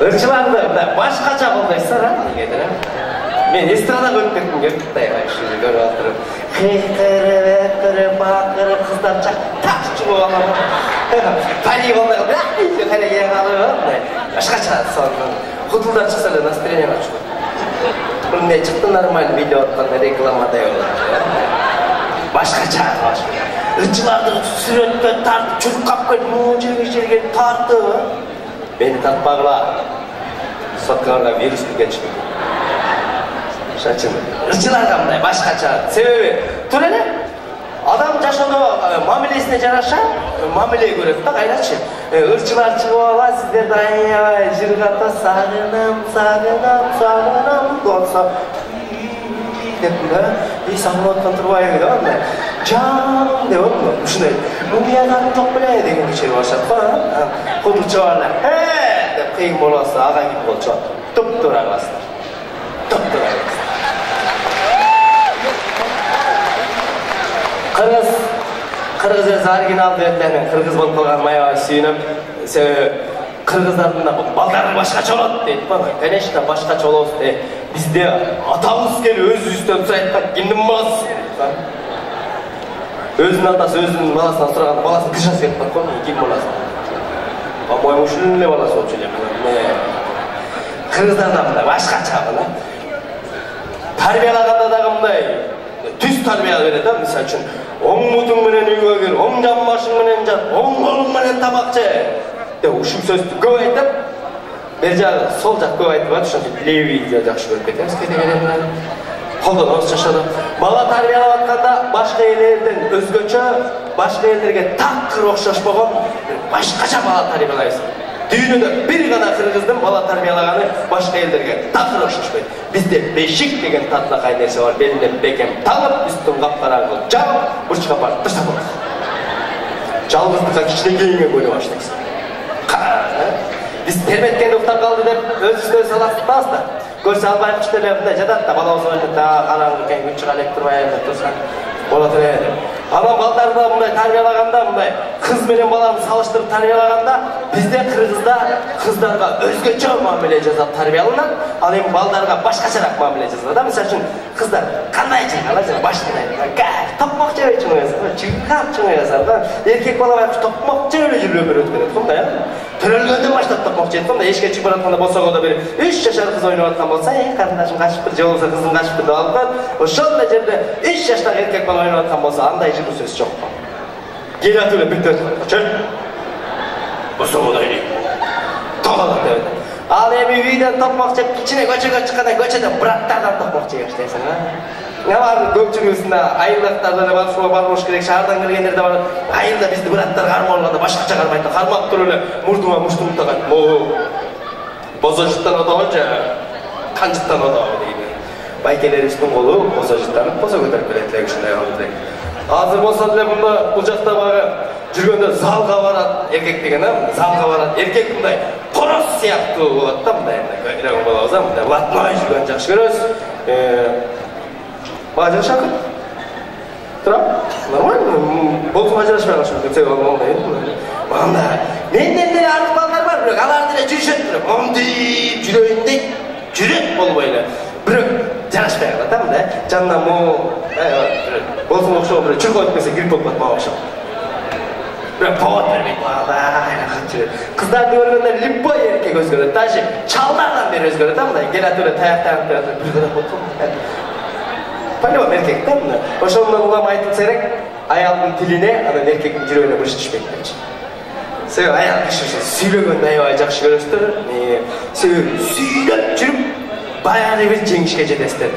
ырчыларды башкача колдойсуңар а дегендер а. Мен эстрадага өтүп кетким келип Кытайга ушуну көрүп отуруп, кыйкырып, эккырып, бакырып, кыздар так чугуп алам. Полигонда калеге калып, башкача сонун худулдар чыкса эле настроение чыгат. Мындай чыкты нормально видео атканда рекламадай болот. Башкача баш. Ырчыларды сүрөткө тартып, чуркап келип, могу жерге тартып. Мени тартпагыла. Соткаларга вирус киргенчи. Шачын. Ырчыларга мындай башкача. Себеби тура эле адам жашоодо мамилесине жараша мамиле көрөт да, кайрачы. Ырчылар чыгып алат, сиздерди аябай жыргата сагынам, болсо деп да, сагынып аткан турбайбы да, мындай. Жан деп отур. Ушундай мумиядан жок беле деген киши башат да. Кудучалар. Деп кыйын болосо ага ким болчу. Туп-тура каласыздар. Туп-тура. Кыргыз өзү оригинал деп кыргыз болуп калган аябай сүйүнөм. Себеби кыргыздардын да балдары башкача болот дейт го. Конечно, башкача болобуз. Бизде атабыз келип өзүбүздөн сурайт, кимдин баласы? Өзүнүн атасы өзүнүн баласынан сураганда баласын кышасы келип калат го, ким баласы? По-моему, ушунун эле баласы болчу эле. Кыргыздарда мындай башкача да. Тарбиялаганда дагы мындай түз тарбия берет да, мисалы үчүн оң мутуң менен үйгө кир, оң жамбашың менен жат, оң колуң менен тамак же деп ушул сөздү көп айтып, бер жагы сол жак көп айтып атат, ошентип левий жакшы көрүп кетебиз кедегелерден. Колдонобуз жашоодо. Бала тарбиялап атканда башка элдерден өзгөчө, башка элдерге такыр окшошпогон башкача бала тарбиялайбыз. Дүйнөдө бир гана кыргыздын бала тарбиялаганы башка элдерге такыр окшошпойт. Бизде бешик деген татлакай нерсе бар. Белине бекем талып, үстүн капкараңгы жабып, бурчка барып таштап коебуз. Жалгыздыкка кичинекейиңе бөлүп баштайбыз. Биз тербеткенде уктап калды деп өзүбүздөн саластырбабыз да. Көрсө албайбыз деле мындай жатат да, балабыз ойнойт да, караңгы экен, күн чыга элек турбай эле турсаң болот эле. Анан балдарды мындай тарбиялаганда, мындай кыз менен баланы салыштырып тарбиялаганда, бизде кыргызда кыздарга өзгөчө мамиле жасап тарбияланат, ал эми балдарга башкачараак мамиле жасалат да. Мисалы үчүн кыздар кандай чайкалат, башында токмок жеп чыгып, чыгып чыгып да. Эркек бала байкуш токмок жеп эле жүрүп өтүп кетет го, мындай. Төрөлгөндөн баштап токмок жейт, мындай эшикке чыгып баратканда босогондо бир 3 жашар кыз ойноп аткан болсо, карындашым качыптыр, же болбосо кызым качыптыр деп алып, ошол эле жерде 3 жаштагы эркек бала ойноп аткан болсо, андай жылуу сөз жок го. Келат эле бүттөт. Чөй. Босогондо эле. Талат деп. Ал эми үйдөн токмок жеп кичине көчөгө чыкканда көчөдө браттардан токмок жей баштайсың, Алардын көпчүлүгүнө айылдактарда эле барбош керек, шаардан киргендерде бар. Айылда бизди браттар кармалганда башкача кармайт да, кармап туруп эле мурдума муштум тагат. Бозожуттан отобу же канжыттан отобу дейт. Байкелерибиздин колу бозожуттанып босо көтөрүп берет элек ушундай болду. Азыр болсо деле мында бул жакта багы жүргөндө залга барат, эркек деген залга барат. Эркек мындай корос сыяктуу болот да, мындай көйрөң болобуз, мындай латной жүргөн жакшы көрөбүз. Бажа шакыр. Тура? Нормально. Болсун ажырашпай калышым кетсе болмайды. Анда менден деле артык балдар бар, бирок алар деле жүрүшөт, бирок мондип жүрөйүн дейт. Жүрөт болбой эле. Бирок жарашпай калат да, мындай. Жанына болсун окшоо бир чуркоп кетсе кирип болуп калат, мага окшоо. Бирок повод бербейт, кыздарды көргөндө любой эркек өзгөрөт, даже чалдардан бери өзгөрөт да, мындай. Келат эле таяктан бир кадам болсун. По-любому эркек да, мына. Ошондон улам айтылса керек, аялдын тилине, анан эркектин жүрөгүнө буруш түшпөйт депчи. Себеби аял киши сүйлөгөндө аябай жакшы көрөсүздөр. Себеби сүйлөп жүрүп баягы бир жеңишке жетесиздер.